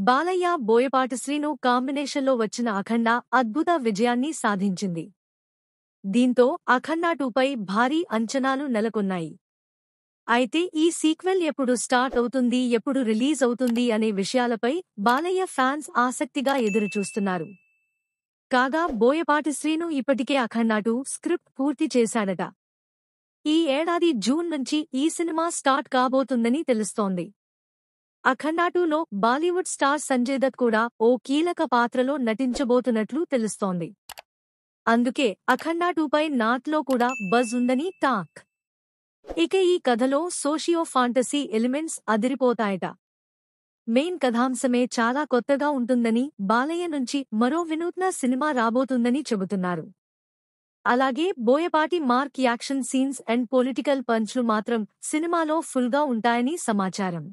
బాలయ్య బోయపాటి శ్రీను కాంబినేషన్లో వచ్చిన అఖండ అద్భుత విజయాన్ని సాధించింది. దీంతో అఖండ 2పై భారీ అంచనాలు నెలకొన్నాయి. అయితే ఈ సీక్వెల్ ఎప్పుడు స్టార్ట్ అవుతుంది, ఎప్పుడు రిలీజ్ అవుతుంది అనే విషయాలపై బాలయ్య ఫ్యాన్స్ ఆసక్తిగా ఎదురుచూస్తున్నారు. కాగా బోయపాటి శ్రీను ఇప్పటికే అఖండ 2 స్క్రిప్ట్ పూర్తి చేశాడట. ఈ ఏడాది జూన్ నుంచి ఈ సినిమా స్టార్ట్ కాబోతుందని తెలుస్తోంది. అఖండ 2లో బాలీవుడ్ స్టార్ సంజయ్ దత్ కూడా ఓ కీలక పాత్రలో నటించబోతున్నట్లు తెలుస్తోంది. అందుకే అఖండ 2పై నార్త్లో కూడా బజ్ ఉందని టాక్. ఇక ఈ కథలో సోషియో ఫాంటసీ ఎలిమెంట్స్ అదిరిపోతాయట. మెయిన్ కథాంశమే చాలా కొత్తగా ఉంటుందని, బాలయ్య నుంచి మరో వినూత్న సినిమా రాబోతుందని చెబుతున్నారు. అలాగే Boyapati mark action scenes and political పంచ్లు మాత్రం సినిమాలో ఫుల్గా ఉంటాయని సమాచారం.